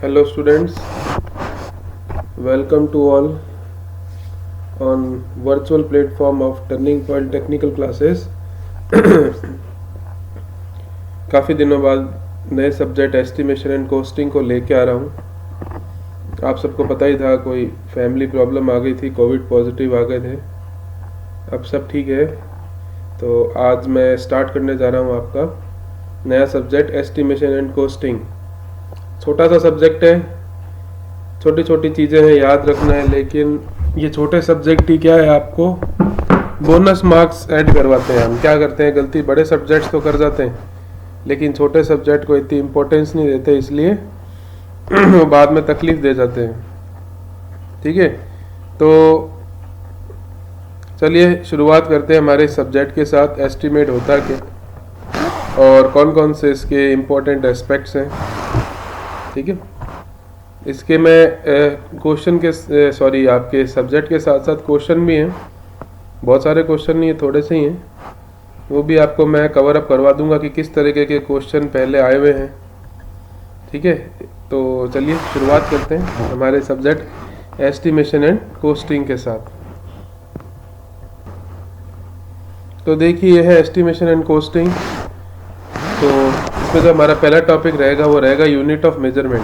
Hello students, welcome to all on virtual platform of Turning Point Technical Classes। काफ़ी दिनों बाद नए subject estimation and costing को लेके आ रहा हूँ। आप सबको पता ही था, कोई फैमिली प्रॉब्लम आ गई थी, कोविड पॉजिटिव आ गए थे। अब सब ठीक है, तो आज मैं स्टार्ट करने जा रहा हूँ आपका नया सब्जेक्ट एस्टिमेशन एंड कोस्टिंग। छोटा सा सब्जेक्ट है, छोटी छोटी चीज़ें हैं, याद रखना है, लेकिन ये छोटे सब्जेक्ट ही क्या है, आपको बोनस मार्क्स ऐड करवाते हैं। हम क्या करते हैं गलती, बड़े सब्जेक्ट्स तो कर जाते हैं लेकिन छोटे सब्जेक्ट को इतनी इम्पोर्टेंस नहीं देते, इसलिए बाद में तकलीफ दे जाते हैं। ठीक है, तो चलिए शुरुआत करते हैं हमारे सब्जेक्ट के साथ। एस्टिमेट होता क्या और कौन कौन से इसके इम्पोर्टेंट एस्पेक्ट्स हैं। ठीक है, इसके मैं क्वेश्चन के आपके सब्जेक्ट के साथ साथ क्वेश्चन भी हैं। बहुत सारे क्वेश्चन नहीं है, थोड़े से ही हैं, वो भी आपको मैं कवर अप करवा दूंगा कि किस तरीके के क्वेश्चन पहले आए हुए हैं। ठीक है, तो चलिए शुरुआत करते हैं हमारे सब्जेक्ट एस्टिमेशन एंड कोस्टिंग के साथ। तो देखिए, यह है एस्टिमेशन एंड कोस्टिंग। तो इसमें जो हमारा पहला टॉपिक रहेगा वो रहेगा यूनिट ऑफ मेजरमेंट।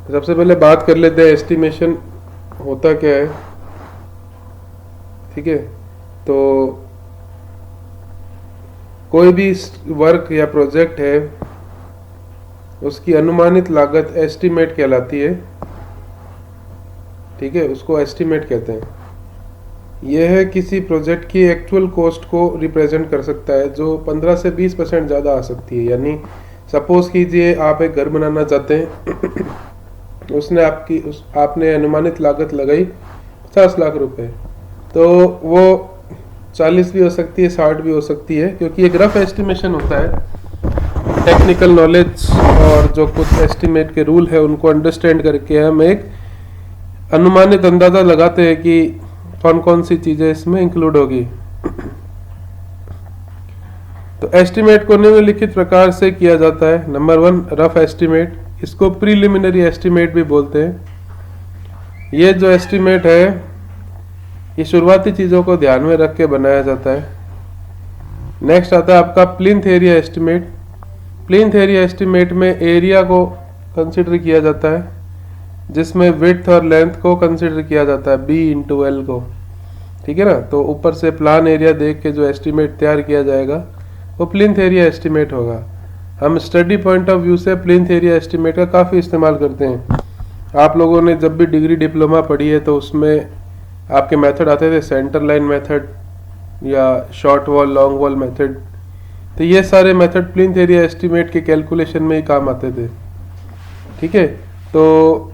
तो सबसे पहले बात कर लेते हैं एस्टिमेशन होता क्या है। ठीक है, तो कोई भी वर्क या प्रोजेक्ट है, उसकी अनुमानित लागत एस्टिमेट कहलाती है। ठीक है, उसको एस्टिमेट कहते हैं। यह है किसी प्रोजेक्ट की एक्चुअल कॉस्ट को रिप्रेजेंट कर सकता है, जो 15 से 20% ज़्यादा आ सकती है। यानी सपोज कीजिए आप एक घर बनाना चाहते हैं उसने आपने अनुमानित लागत लगाई 50 लाख रुपए, तो वो 40 भी हो सकती है, 60 भी हो सकती है, क्योंकि एक रफ एस्टिमेशन होता है। टेक्निकल नॉलेज और जो कुछ एस्टिमेट के रूल है उनको अंडरस्टैंड करके हम एक अनुमानित अंदाज़ा लगाते हैं कि कौन कौन सी चीज़ें इसमें इंक्लूड होगी। तो एस्टिमेट को निम्नलिखित प्रकार से किया जाता है। Number 1, rough estimate. इसको प्रीलिमिनरी एस्टिमेट भी बोलते हैं। ये जो एस्टिमेट है, ये शुरुआती चीज़ों को ध्यान में रख के बनाया जाता है। नेक्स्ट आता है आपका plinth area estimate. Plinth area estimate में एरिया को कंसिडर किया जाता है, जिसमें विड्थ और लेंथ को कंसिडर किया जाता है, B/L को। ठीक है ना, तो ऊपर से प्लान एरिया देख के जो एस्टिमेट तैयार किया जाएगा वो प्लिंथ एरिया एस्टिमेट होगा। हम स्टडी पॉइंट ऑफ व्यू से प्लिंथ एरिया एस्टिमेट का काफ़ी इस्तेमाल करते हैं। आप लोगों ने जब भी डिग्री डिप्लोमा पढ़ी है तो उसमें आपके मेथड आते थे, सेंटर लाइन मेथड या short wall long wall method. तो ये सारे मेथड प्लिंथ एरिया एस्टिमेट के कैलकुलेशन में ही काम आते थे। ठीक है, तो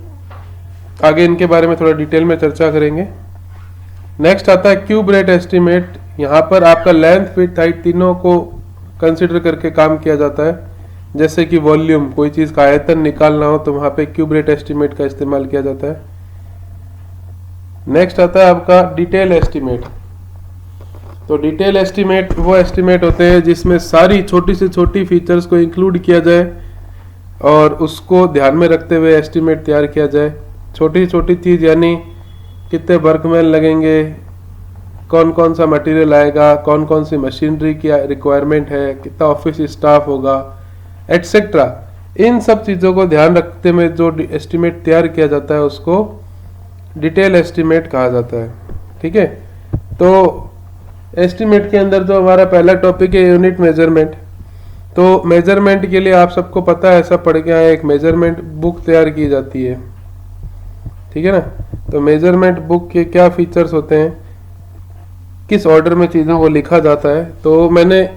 आगे इनके बारे में थोड़ा डिटेल में चर्चा करेंगे। नेक्स्ट आता है क्यूब रेट एस्टिमेट। यहाँ पर आपका लेंथ, विड्थ, हाइट तीनों को कंसिडर करके काम किया जाता है। जैसे कि वॉल्यूम, कोई चीज़ का आयतन निकालना हो तो वहाँ पे क्यूब रेट एस्टिमेट का इस्तेमाल किया जाता है। नेक्स्ट आता है आपका डिटेल एस्टिमेट। तो डिटेल एस्टिमेट वो एस्टिमेट होते हैं जिसमें सारी छोटी से छोटी फीचर्स को इंक्लूड किया जाए और उसको ध्यान में रखते हुए एस्टिमेट तैयार किया जाए। छोटी छोटी चीज़ यानी कितने वर्कमैन लगेंगे, कौन कौन सा मटेरियल आएगा, कौन कौन सी मशीनरी की रिक्वायरमेंट है, कितना ऑफिस स्टाफ होगा, एटसेट्रा। इन सब चीज़ों को ध्यान रखते हुए जो एस्टिमेट तैयार किया जाता है उसको डिटेल एस्टिमेट कहा जाता है। ठीक है, तो एस्टिमेट के अंदर जो हमारा पहला टॉपिक है यूनिट मेजरमेंट। तो मेजरमेंट के लिए आप सबको पता है, ऐसा पढ़ गया है, एक मेजरमेंट बुक तैयार की जाती है। ठीक है ना, तो मेजरमेंट बुक के क्या फीचर्स होते हैं, किस ऑर्डर में चीज़ों को लिखा जाता है। तो मैंने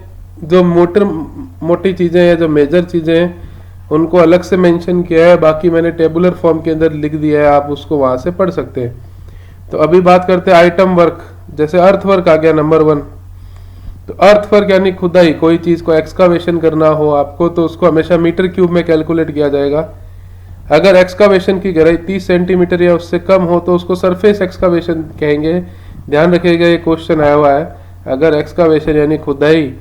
जो मोटी चीज़ें हैं, जो मेजर चीज़ें हैं, उनको अलग से मेंशन किया है। बाकी मैंने टेबुलर फॉर्म के अंदर लिख दिया है, आप उसको वहाँ से पढ़ सकते हैं। तो अभी बात करते हैं आइटम वर्क। जैसे अर्थ वर्क आ गया नंबर 1। तो अर्थ वर्क यानी खुदाई, कोई चीज़ को एक्सकावेशन करना हो आपको तो उसको हमेशा मीटर क्यूब में कैलकुलेट किया जाएगा। अगर एक्सकावेशन की गहराई 30 सेंटीमीटर या उससे कम हो तो उसको सरफेस एक्सकावेशन कहेंगे। ध्यान रखिएगा, ये क्वेश्चन आया हुआ है। अगर एक्सकावेशन यानी खुदाई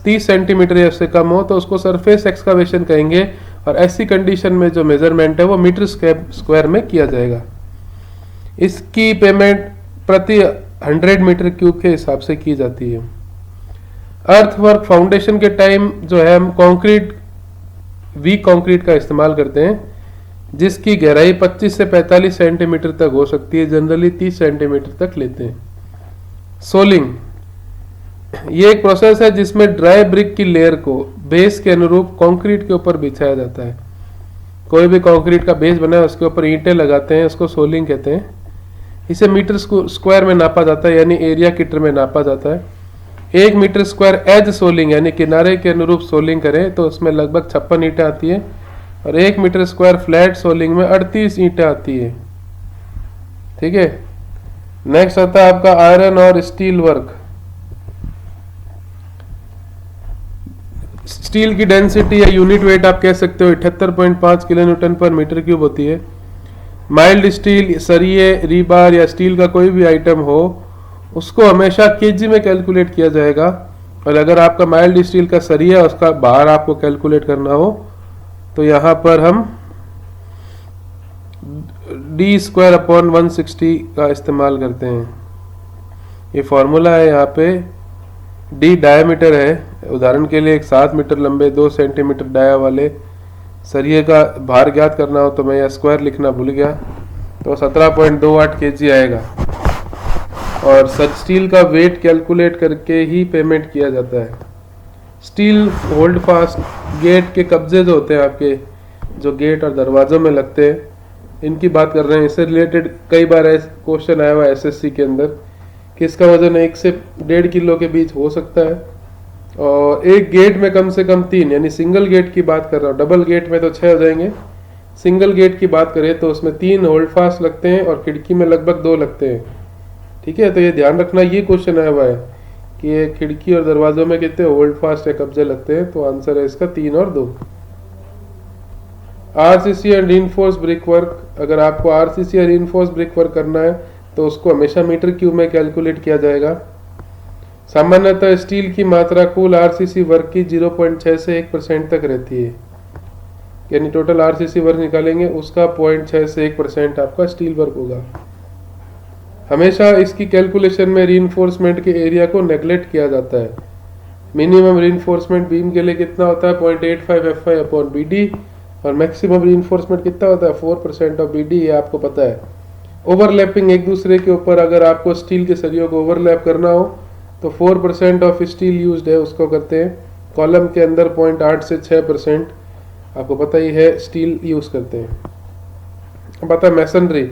30 सेंटीमीटर या उससे कम हो तो उसको सरफेस एक्सकावेशन कहेंगे। और ऐसी कंडीशन में जो मेजरमेंट है वो मीटर स्क्वायर में किया जाएगा। इसकी पेमेंट प्रति 100 मीटर क्यूब के हिसाब से की जाती है। अर्थवर्क फाउंडेशन के टाइम जो है हम कंक्रीट, वीक कंक्रीट का इस्तेमाल करते हैं, जिसकी गहराई 25 से 45 सेंटीमीटर तक हो सकती है, जनरली 30 सेंटीमीटर तक लेते हैं। सोलिंग, ये एक प्रोसेस है जिसमें ड्राई ब्रिक की लेयर को बेस के अनुरूप कंक्रीट के ऊपर बिछाया जाता है। कोई भी कंक्रीट का बेस बना है उसके ऊपर ईंटें लगाते हैं, उसको सोलिंग कहते हैं। इसे मीटर स्क्वायर में नापा जाता है, यानी एरिया कीटर में नापा जाता है। 1 मीटर स्क्वायर एज सोलिंग यानी किनारे के अनुरूप सोलिंग करें तो उसमें लगभग 56 ईंटें आती है, और 1 मीटर स्क्वायर फ्लैट सोलिंग में 38 ईंटें आती है। ठीक है। नेक्स्ट आता है आपका आयरन और स्टील वर्क। स्टील की डेंसिटी या यूनिट वेट आप कह सकते हो 78.5 किलो न्यूटन पर मीटर क्यूब होती है। माइल्ड स्टील, सरिये, रीबार या स्टील का कोई भी आइटम हो उसको हमेशा केजी में कैलकुलेट किया जाएगा, और अगर आपका माइल्ड स्टील का सरिया उसका बाहर आपको कैलकुलेट करना हो तो यहाँ पर हम d²/160 का इस्तेमाल करते हैं। ये फॉर्मूला है, यहाँ पे d डायमीटर है। उदाहरण के लिए एक 7 मीटर लंबे 2 सेंटीमीटर डाया वाले सरिये का भार ज्ञात करना हो तो मैं यह स्क्वायर लिखना भूल गया, तो 17.28 kg आएगा। और स्टील का वेट कैलकुलेट करके ही पेमेंट किया जाता है। स्टील होल्ड फास्ट गेट के कब्जे जो होते हैं आपके, जो गेट और दरवाजों में लगते हैं, इनकी बात कर रहे हैं। इससे रिलेटेड कई बार क्वेश्चन आया हुआ है एसएससी के अंदर कि इसका वजन 1 से 1.5 किलो के बीच हो सकता है, और एक गेट में कम से कम 3, यानी सिंगल गेट की बात कर रहा हूँ। डबल गेट में तो 6 हो जाएंगे, सिंगल गेट की बात करें तो उसमें 3 होल्ड फास्ट लगते हैं और खिड़की में लगभग 2 लगते हैं। ठीक है, तो ये ध्यान रखना, ये क्वेश्चन आया हुआ है कि ये खिड़की और दरवाजों में कितने होल्ड फास्ट या कब्जे लगते हैं, तो आंसर है इसका 3 और 2। RCC and reinforce brick work, अगर आपको आरसीसी या रीइंफोर्स ब्रिक वर्क करना है तो उसको हमेशा मीटर क्यूब में कैलकुलेट किया जाएगा। सामान्यतः स्टील की मात्रा कुल आरसीसी वर्क की 0.6 से 1% तक रहती है, यानी टोटल आरसीसी वर्क निकालेंगे उसका 0.6 से 1% आपका स्टील वर्क होगा। हमेशा इसकी कैलकुलेशन में रीइंफोर्समेंट के एरिया को नेग्लेक्ट किया जाता है। मिनिमम रीइंफोर्समेंट बीम के लिए कितना होता है 0.85 FI/BD, और मैक्सिमम रीइंफोर्समेंट कितना होता है 4% ऑफ BD, ये आपको पता है। ओवरलैपिंग, एक दूसरे के ऊपर अगर आपको स्टील के सरियों को ओवरलैप करना हो तो 4% ऑफ स्टील यूज्ड है उसको करते हैं। कॉलम के अंदर 0.8 से 6% आपको पता ही है स्टील यूज करते हैं। पता है मैसनरी,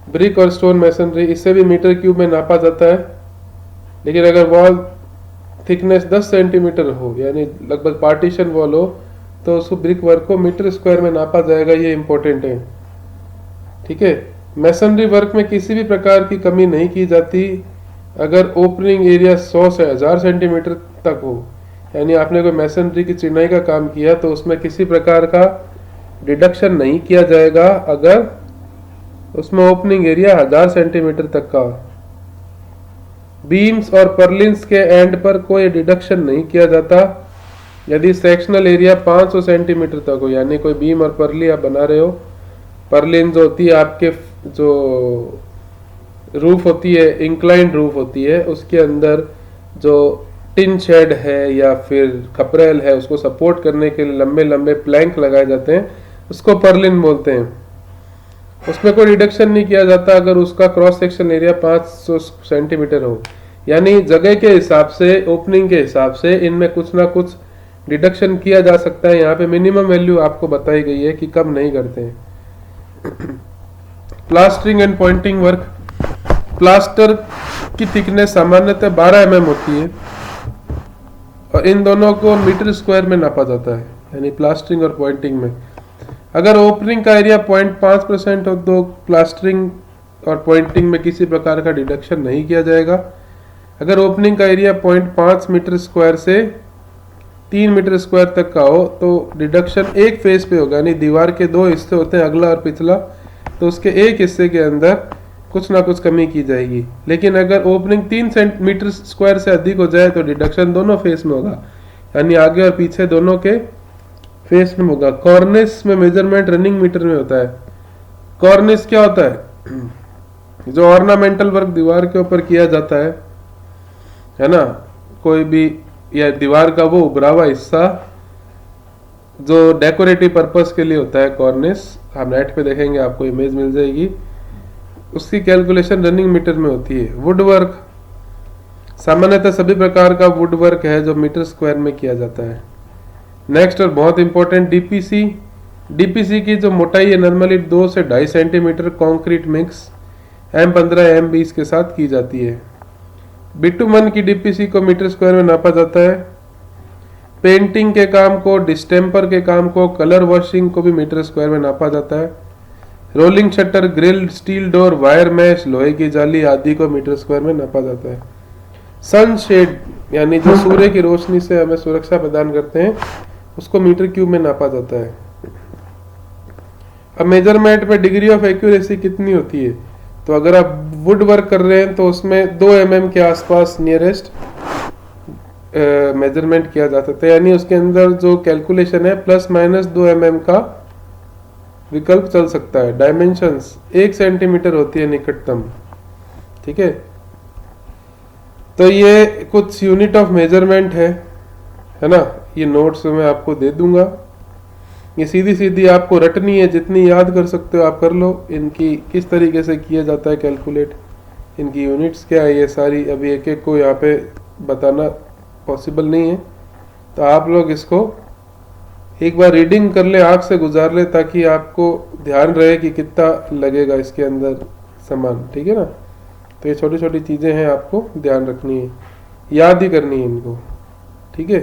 ब्रिक और स्टोन मैसनरी, इससे भी मीटर क्यूब में नापा जाता है, लेकिन अगर वॉल थिकनेस 10 सेंटीमीटर हो, यानी लगभग पार्टीशन वॉल हो, तो उस ब्रिक वर्क को मीटर स्क्वायर में नापा जाएगा। ये इंपॉर्टेंट है। ठीक है। मैसनरी वर्क में किसी भी प्रकार की कमी नहीं की जाती अगर ओपनिंग एरिया 100 से 1000 सेंटीमीटर तक हो, यानी आपने कोई मैसनरी की चिनाई का काम किया तो उसमें किसी प्रकार का डिडक्शन नहीं किया जाएगा अगर उसमें ओपनिंग एरिया 1000 सेंटीमीटर तक का। बीम्स और पर्लिन्स के एंड पर कोई डिडक्शन नहीं किया जाता यदि सेक्शनल एरिया 500 सेंटीमीटर तक हो, यानी कोई बीम और पर्ली आप बना रहे हो। पर्लिन जो होती है आपके जो रूफ होती है, इंक्लाइंड रूफ होती है, उसके अंदर जो टिन शेड है या फिर खपरेल है उसको सपोर्ट करने के लिए लंबे लंबे प्लैंक लगाए जाते हैं, उसको पर्लिन बोलते हैं। उसमें कोई रिडक्शन नहीं किया जाता अगर उसका क्रॉस सेक्शन एरिया 500 सेंटीमीटर हो, यानी जगह के हिसाब से, ओपनिंग के हिसाब से इनमें कुछ ना कुछ डिडक्शन किया जा सकता है। यहाँ पे मिनिमम वैल्यू आपको बताई गई है कि कम नहीं करते हैं। Plastering and Poynting work, plaster की थिकनेस सामान्यतः 12 mm होती है और इन दोनों को मीटर स्क्वायर में नापा जाता है, यानी प्लास्टरिंग और पॉइंटिंग में। अगर ओपनिंग का एरिया 0.5% हो तो प्लास्टरिंग और पॉइंटिंग में किसी प्रकार का डिडक्शन नहीं किया जाएगा। अगर ओपनिंग का एरिया 0.5 मीटर स्क्वायर से 3 मीटर स्क्वायर तक का हो तो डिडक्शन एक फेस पे होगा, यानी दीवार के 2 हिस्से होते हैं, अगला और पिछला, तो उसके एक हिस्से के अंदर कुछ ना कुछ कमी की जाएगी। लेकिन अगर ओपनिंग 3 मीटर स्क्वायर से अधिक हो जाए तो डिडक्शन दोनों फेस में होगा, यानी आगे और पीछे दोनों के फेस में होगा। कॉर्निस में मेजरमेंट रनिंग मीटर में होता है। कॉर्निस क्या होता है? जो ऑर्नामेंटल वर्क दीवार के ऊपर किया जाता है ना, कोई भी, या दीवार का वो उभरा हुआ हिस्सा जो डेकोरेटिव पर्पस के लिए होता है, कॉर्निस। हम नेट पे देखेंगे, आपको इमेज मिल जाएगी। उसकी कैलकुलेशन रनिंग मीटर में होती है। वुड वर्क, सामान्यतः सभी प्रकार का वुड वर्क है जो मीटर स्क्वायर में किया जाता है। नेक्स्ट और बहुत इंपॉर्टेंट, डीपीसी। डीपीसी की जो मोटाई है नॉर्मली 2 से 2.5 centimetre concrete mix M15 M20 के साथ की जाती है। बिटुमन की डीपीसी को मीटर स्क्वायर में नापा जाता है। पेंटिंग के काम को, डिस्टेम्पर के काम को, कलर वॉशिंग को भी मीटर स्क्वायर में नापा जाता है। Rolling shutter, grill, steel door, wire mesh, लोहे की जाली आदि को मीटर स्क्वायर में नापा जाता है। सनशेड यानी जो सूर्य की रोशनी से हमें सुरक्षा प्रदान करते हैं, उसको मीटर क्यूब में नापा जाता है। अब मेजरमेंट में डिग्री ऑफ एक्यूरेसी कितनी होती है? तो अगर आप वुड वर्क कर रहे हैं तो उसमें 2 mm के आसपास नियरेस्ट मेजरमेंट किया जा सकता है, यानी उसके अंदर जो कैलकुलेशन है ±2 mm का विकल्प चल सकता है। डायमेंशंस 1 सेंटीमीटर होती है निकटतम, ठीक है। तो ये कुछ यूनिट ऑफ मेजरमेंट है ना। ये नोट्स मैं आपको दे दूंगा, ये सीधी सीधी आपको रटनी है, जितनी याद कर सकते हो आप कर लो। इनकी किस तरीके से किया जाता है कैलकुलेट, इनकी यूनिट्स क्या है, ये सारी अभी एक एक को यहाँ पे बताना पॉसिबल नहीं है। तो आप लोग इसको एक बार रीडिंग कर ले, आँख से गुजार ले, ताकि आपको ध्यान रहे कि कितना लगेगा इसके अंदर सामान, ठीक है ना। तो ये छोटी छोटी चीज़ें हैं, आपको ध्यान रखनी है, याद ही करनी है इनको, ठीक है।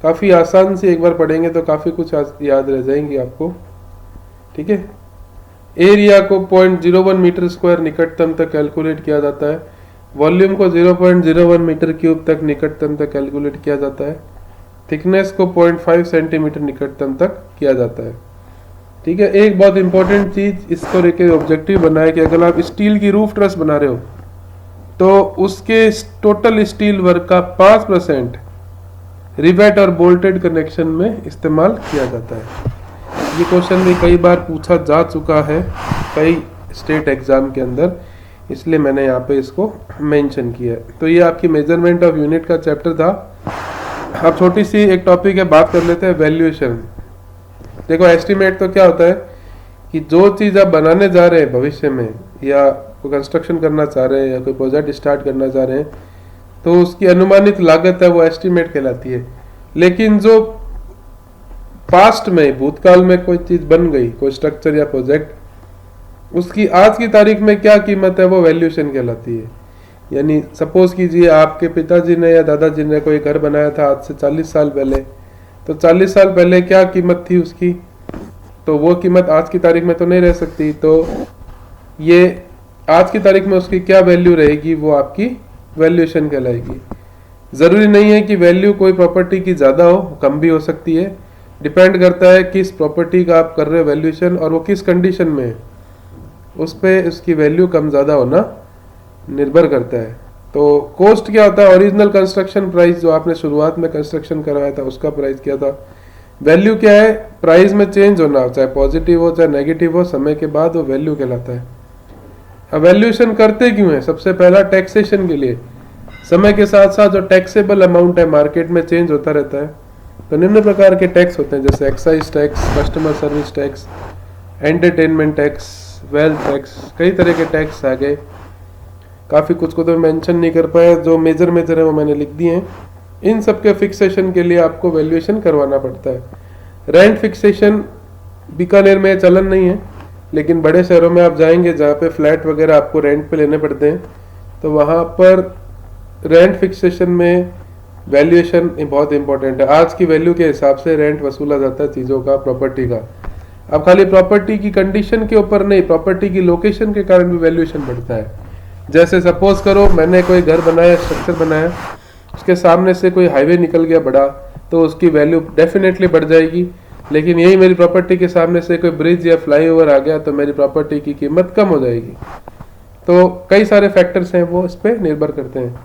काफ़ी आसान से एक बार पढ़ेंगे तो काफ़ी कुछ याद रह जाएंगी आपको, ठीक है। एरिया को 0.01 मीटर स्क्वायर निकटतम तक कैलकुलेट किया जाता है। वॉल्यूम को 0.01 मीटर क्यूब तक निकटतम तक कैलकुलेट किया जाता है। थिकनेस को 0.5 सेंटीमीटर निकटतम तक किया जाता है, ठीक है। एक बहुत इंपॉर्टेंट चीज इसको लेकर ऑब्जेक्टिव बनाया कि अगर आप स्टील की रूफ ट्रस बना रहे हो तो उसके टोटल स्टील वर्क का 5% रिवेट और बोल्टेड कनेक्शन में इस्तेमाल किया जाता है। ये क्वेश्चन भी कई बार पूछा जा चुका है कई स्टेट एग्जाम के अंदर, इसलिए मैंने यहाँ पे इसको मेंशन किया है। तो ये आपकी मेजरमेंट ऑफ यूनिट का चैप्टर था। अब छोटी सी एक टॉपिक है, बात कर लेते हैं वैल्यूएशन। देखो एस्टिमेट तो क्या होता है कि जो चीज़ आप बनाने जा रहे हैं भविष्य में, या कोई कंस्ट्रक्शन करना चाह रहे हैं या कोई प्रोजेक्ट स्टार्ट करना चाह रहे हैं, तो उसकी अनुमानित लागत है वो एस्टिमेट कहलाती है। लेकिन जो पास्ट में, भूतकाल में कोई चीज़ बन गई, कोई स्ट्रक्चर या प्रोजेक्ट, उसकी आज की तारीख में क्या कीमत है वो वैल्यूएशन कहलाती है। यानी सपोज कीजिए आपके पिताजी ने या दादाजी ने कोई घर बनाया था आज से 40 साल पहले, तो 40 साल पहले क्या कीमत थी उसकी, तो वो कीमत आज की तारीख में तो नहीं रह सकती। तो ये आज की तारीख में उसकी क्या वैल्यू रहेगी, वो आपकी वैल्यूएशन कहलाएगी। ज़रूरी नहीं है कि वैल्यू कोई प्रॉपर्टी की ज़्यादा हो, कम भी हो सकती है। डिपेंड करता है किस प्रॉपर्टी का आप कर रहे हो वैल्यूएशन और वो किस कंडीशन में है, उस पर उसकी वैल्यू कम ज़्यादा होना निर्भर करता है। तो कॉस्ट क्या होता है? ओरिजिनल कंस्ट्रक्शन प्राइस, जो आपने शुरुआत में कंस्ट्रक्शन करवाया था उसका प्राइस क्या था। वैल्यू क्या है? प्राइस में चेंज होना, चाहे पॉजिटिव हो चाहे नेगेटिव हो, समय के बाद वो वैल्यू कहलाता है। अब वैल्यूएशन करते क्यों है? सबसे पहला टैक्सेशन के लिए। समय के साथ साथ जो टैक्सेबल अमाउंट है मार्केट में चेंज होता रहता है। तो निम्न प्रकार के टैक्स होते हैं, जैसे excise tax, customer service tax, entertainment tax, wealth tax, कई तरह के टैक्स आ गए। काफ़ी कुछ को तो मेंशन नहीं कर पाया, जो मेजर है वो मैंने लिख दिए हैं। इन सब के फिक्सेशन के लिए आपको वैल्यूएशन करवाना पड़ता है। रेंट फिक्सेशन बीकानेर में चलन नहीं है, लेकिन बड़े शहरों में आप जाएंगे जहाँ पे फ्लैट वगैरह आपको रेंट पे लेने पड़ते हैं, तो वहाँ पर रेंट फिक्सेशन में वैल्यूएशन बहुत इंपॉर्टेंट है। आज की वैल्यू के हिसाब से रेंट वसूला जाता है चीज़ों का, प्रॉपर्टी का। अब खाली प्रॉपर्टी की कंडीशन के ऊपर नहीं, प्रॉपर्टी की लोकेशन के कारण भी वैल्यूएशन बढ़ता है। जैसे सपोज करो मैंने कोई घर बनाया, स्ट्रक्चर बनाया, उसके सामने से कोई हाईवे निकल गया बड़ा, तो उसकी वैल्यू डेफिनेटली बढ़ जाएगी। लेकिन यही मेरी प्रॉपर्टी के सामने से कोई ब्रिज या फ्लाईओवर आ गया तो मेरी प्रॉपर्टी की कीमत कम हो जाएगी। तो कई सारे फैक्टर्स हैं, वो इस पर निर्भर करते हैं।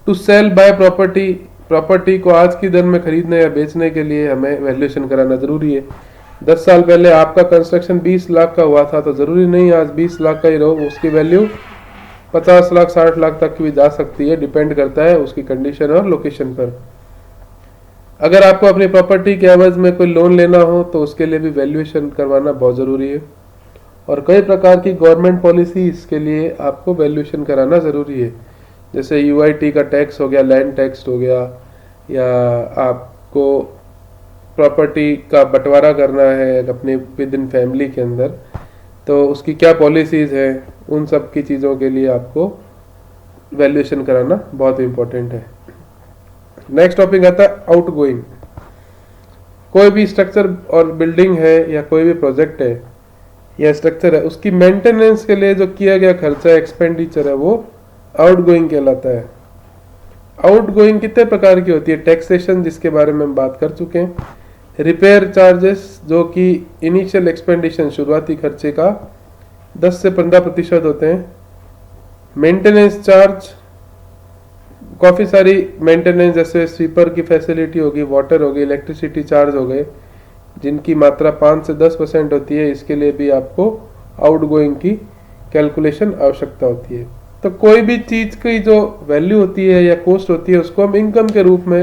To sell buy property property को आज की दर में खरीदने या बेचने के लिए हमें वैल्यूएशन कराना जरूरी है। 10 साल पहले आपका कंस्ट्रक्शन 20 लाख का हुआ था तो जरूरी नहीं आज 20 लाख का ही रहो, उसकी वैल्यू 50 लाख 60 लाख तक की भी जा सकती है, डिपेंड करता है उसकी कंडीशन और लोकेशन पर। अगर आपको अपनी प्रॉपर्टी के एवज में कोई लोन लेना हो तो उसके लिए भी वैल्यूएशन करवाना बहुत ज़रूरी है। और कई प्रकार की गवर्नमेंट पॉलिसी के लिए आपको वैल्यूएशन कराना ज़रूरी है, जैसे यूआईटी का टैक्स हो गया, लैंड टैक्स हो गया, या आपको प्रॉपर्टी का बंटवारा करना है अपने विद इन फैमिली के अंदर, तो उसकी क्या पॉलिसीज़ है, उन सब की चीज़ों के लिए आपको वैल्यूएशन कराना बहुत इम्पोर्टेंट है। नेक्स्ट टॉपिक आता है आउटगोइंग। कोई भी स्ट्रक्चर और बिल्डिंग है या कोई भी प्रोजेक्ट है या स्ट्रक्चर है, उसकी मेंटेनेंस के लिए जो किया गया खर्चा एक्सपेंडिचर है वो आउटगोइंग कहलाता है। आउटगोइंग कितने प्रकार की होती है? टैक्सेशन, जिसके बारे में हम बात कर चुके हैं, रिपेयर चार्जेस जो कि इनिशियल एक्सपेंडिशन शुरुआती खर्चे का 10 से 15% होते हैं, मेंटेनेंस चार्ज, काफ़ी सारी मेंटेनेंस जैसे स्वीपर की फैसिलिटी होगी, वाटर होगी, इलेक्ट्रिसिटी चार्ज हो गए, जिनकी मात्रा 5 से 10% होती है, इसके लिए भी आपको आउटगोइंग की कैलकुलेशन आवश्यकता होती है। तो कोई भी चीज़ की जो वैल्यू होती है या कॉस्ट होती है उसको हम इनकम के रूप में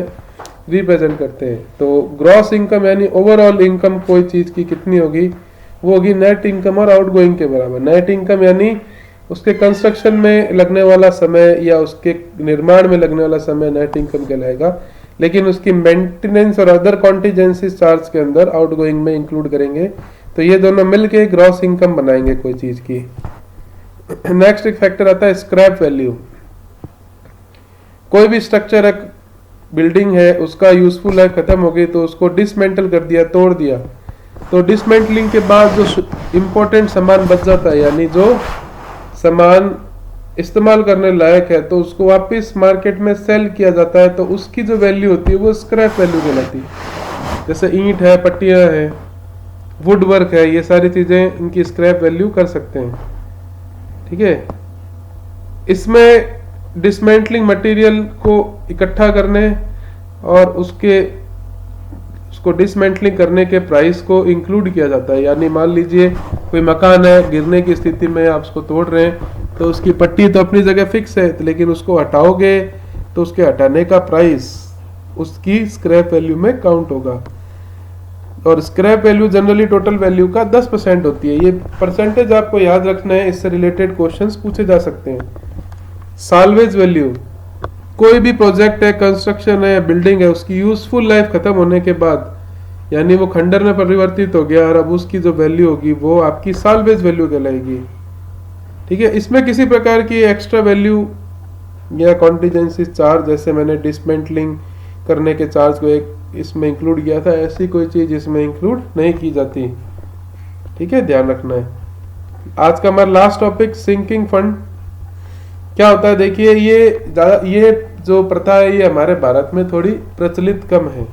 रिप्रेजेंट करते हैं। तो ग्रॉस इनकम यानी ओवरऑल इनकम कोई चीज़ की कितनी होगी, वो होगी नेट इनकम और आउटगोइंग के बराबर। नेट इनकम यानी उसके कंस्ट्रक्शन में लगने वाला समय या उसके निर्माण में लगने वाला समय नेट इनकम कहलाएगा, लेकिन उसकी मेंटेनेंस और अदर कॉन्टीजेंसी चार्ज के अंदर आउटगोइंग में इंक्लूड करेंगे, तो ये दोनों मिलके ग्रॉस इनकम बनाएंगे कोई चीज़ की। नेक्स्ट एक फैक्टर आता है स्क्रैप वैल्यू। कोई भी स्ट्रक्चर, एक बिल्डिंग है, उसका यूजफुल लाइफ खत्म हो गई तो उसको डिसमेंटल कर दिया, तोड़ दिया, तो डिसमेंटलिंग के बाद जो इंपॉर्टेंट सामान बच जाता है, यानी जो सामान इस्तेमाल करने लायक है, तो उसको वापस मार्केट में सेल किया जाता है, तो उसकी जो वैल्यू होती है वो स्क्रैप वैल्यू कहलाती है। जैसे ईंट है, पट्टियां हैं, वुड वर्क है, ये सारी चीज़ें इनकी स्क्रैप वैल्यू कर सकते हैं। ठीक है, इसमें डिसमेंटलिंग मटेरियल को इकट्ठा करने और उसको डिसमेंटलिंग करने के प्राइस को इंक्लूड किया जाता है। यानी मान लीजिए कोई मकान है, गिरने की स्थिति में आप उसको तोड़ रहे हैं, तो उसकी पट्टी तो अपनी जगह फिक्स है, लेकिन उसको हटाओगे तो उसके हटाने का प्राइस उसकी स्क्रैप वैल्यू में काउंट होगा। और scrap value generally total value का 10% होती है। ये परसेंटेज आपको याद रखना है, इससे रिलेटेड क्वेश्चंस पूछे जा सकते हैं। साल्वेज वैल्यू, कोई भी प्रोजेक्ट है, कंस्ट्रक्शन है, बिल्डिंग है, उसकी यूजफुल लाइफ खत्म होने के बाद, यानी वो खंडर में परिवर्तित हो गया और अब उसकी जो वैल्यू होगी वो आपकी साल्वेज वैल्यू कहलाएगी। ठीक है, इसमें किसी प्रकार की एक्स्ट्रा वैल्यू या कॉन्टीजेंसी चार्ज, जैसे मैंने डिसमेंटलिंग करने के चार्ज को एक इसमें इंक्लूड किया था, ऐसी कोई चीज इसमें इंक्लूड नहीं की जाती। ठीक है, ध्यान रखना है। आज का हमारा लास्ट टॉपिक सिंकिंग फंड क्या होता है। देखिए, ये जो प्रथा है ये हमारे भारत में थोड़ी प्रचलित कम है।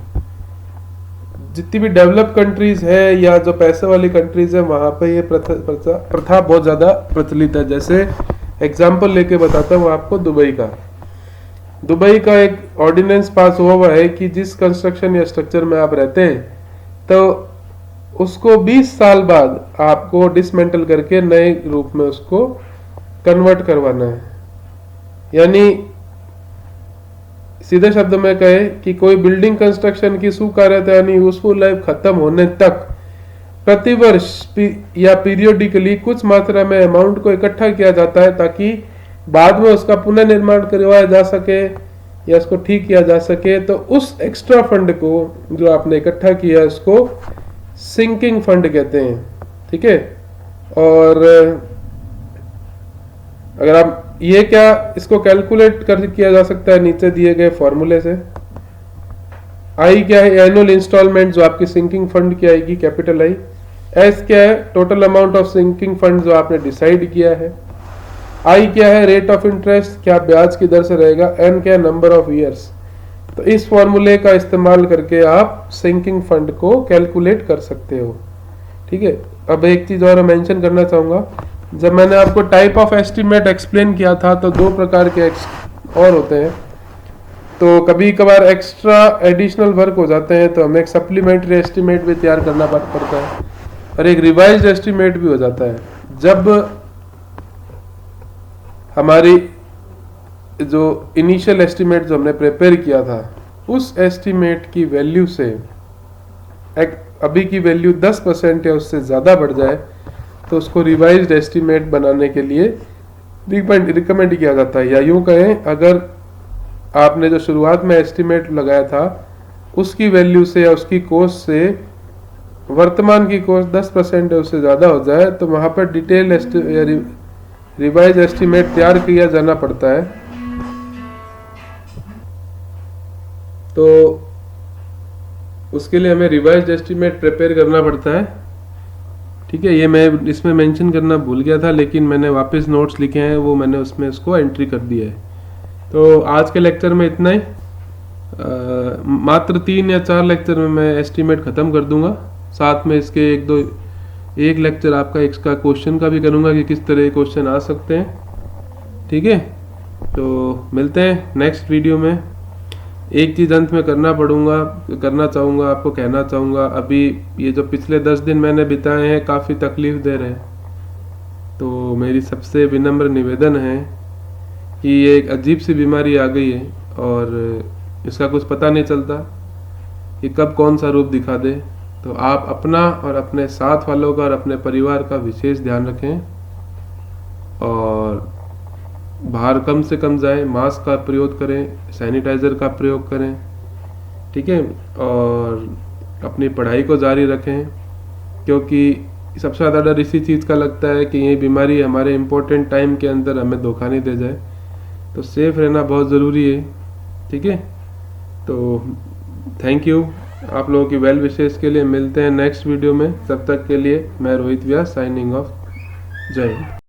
जितनी भी डेवलप कंट्रीज है या जो पैसे वाली कंट्रीज है वहां पे ये प्रथा बहुत ज्यादा प्रचलित है। जैसे एग्जाम्पल लेके बताता हूँ आपको दुबई का एक ऑर्डिनेंस पास हुआ है कि जिस कंस्ट्रक्शन या स्ट्रक्चर में आप रहते हैं तो उसको 20 साल बाद आपको डिसमेंटल करके नए रूप में उसको कन्वर्ट करवाना है। यानी सीधे शब्द में कहे कि कोई बिल्डिंग कंस्ट्रक्शन की स्वीकार्यता यानी यूजफुल लाइफ खत्म होने तक प्रतिवर्ष या पीरियोडिकली कुछ मात्रा में अमाउंट को इकट्ठा किया जाता है, ताकि बाद में उसका पुनर्निर्माण करवाया जा सके या उसको ठीक किया जा सके। तो उस एक्स्ट्रा फंड को जो आपने इकट्ठा किया उसको सिंकिंग फंड कहते हैं। ठीक है, और अगर आप इसको कैलकुलेट किया जा सकता है नीचे दिए गए फॉर्मूले से। आई क्या है? एनुअल इंस्टॉलमेंट जो आपकी सिंकिंग फंड की आएगी, कैपिटल आई। एस क्या है? Total amount of sinking fund जो आपने डिसाइड किया है। आई क्या है? रेट ऑफ इंटरेस्ट, क्या ब्याज की दर से रहेगा। एन क्या है? Number of years. तो इस फॉर्मूले का इस्तेमाल करके आप सिंकिंग फंड को कैलकुलेट कर सकते हो। ठीक है, अब एक चीज और मेंशन करना चाहूंगा, जब मैंने आपको टाइप ऑफ एस्टिमेट एक्सप्लेन किया था तो दो प्रकार के और होते हैं। तो कभी कभार एक्स्ट्रा एडिशनल वर्क हो जाते हैं तो हमें एक सप्लीमेंट्री एस्टीमेट भी तैयार करना पड़ता है और एक रिवाइज्ड एस्टीमेट भी हो जाता है। जब हमारी जो इनिशियल एस्टीमेट जो हमने प्रिपेयर किया था उस एस्टीमेट की वैल्यू से अभी की वैल्यू 10% या उससे ज़्यादा बढ़ जाए तो उसको रिवाइज्ड एस्टीमेट बनाने के लिए रिकमेंड किया जाता है। या यूँ कहें, अगर आपने जो शुरुआत में एस्टीमेट लगाया था उसकी वैल्यू से या उसकी कॉस्ट से वर्तमान की कॉस्ट 10% या उससे ज़्यादा हो जाए तो वहाँ पर डिटेल रिवाइज एस्टीमेट तैयार किया जाना पड़ता है। तो उसके लिए हमें रिवाइज एस्टीमेट प्रिपेयर करना पड़ता है। ठीक है, ये मैं इसमें मेंशन करना भूल गया था, लेकिन मैंने वापस नोट्स लिखे हैं, वो मैंने उसमें उसको एंट्री कर दिया है। तो आज के लेक्चर में इतना ही। मात्र 3 या 4 लेक्चर में मैं एस्टीमेट ख़त्म कर दूंगा। साथ में इसके एक लेक्चर आपका इसका क्वेश्चन का भी करूंगा कि किस तरह क्वेश्चन आ सकते हैं। ठीक है, तो मिलते हैं नेक्स्ट वीडियो में। एक चीज़ अंत में करना चाहूँगा, आपको कहना चाहूँगा, अभी ये जो पिछले 10 दिन मैंने बिताए हैं काफ़ी तकलीफ दे रहे हैं। तो मेरी सबसे विनम्र निवेदन है कि ये एक अजीब सी बीमारी आ गई है और इसका कुछ पता नहीं चलता कि कब कौन सा रूप दिखा दे। तो आप अपना और अपने साथ वालों का और अपने परिवार का विशेष ध्यान रखें और बाहर कम से कम जाएं, मास्क का प्रयोग करें, सैनिटाइज़र का प्रयोग करें। ठीक है, और अपनी पढ़ाई को जारी रखें, क्योंकि सबसे ज़्यादा डर इसी चीज़ का लगता है कि ये बीमारी हमारे इम्पोर्टेंट टाइम के अंदर हमें धोखा नहीं दे जाए। तो सेफ रहना बहुत ज़रूरी है। ठीक है, तो थैंक यू आप लोगों की वेल विशेष के लिए। मिलते हैं नेक्स्ट वीडियो में, तब तक के लिए मैं रोहित व्यास साइनिंग ऑफ। जय हिंद।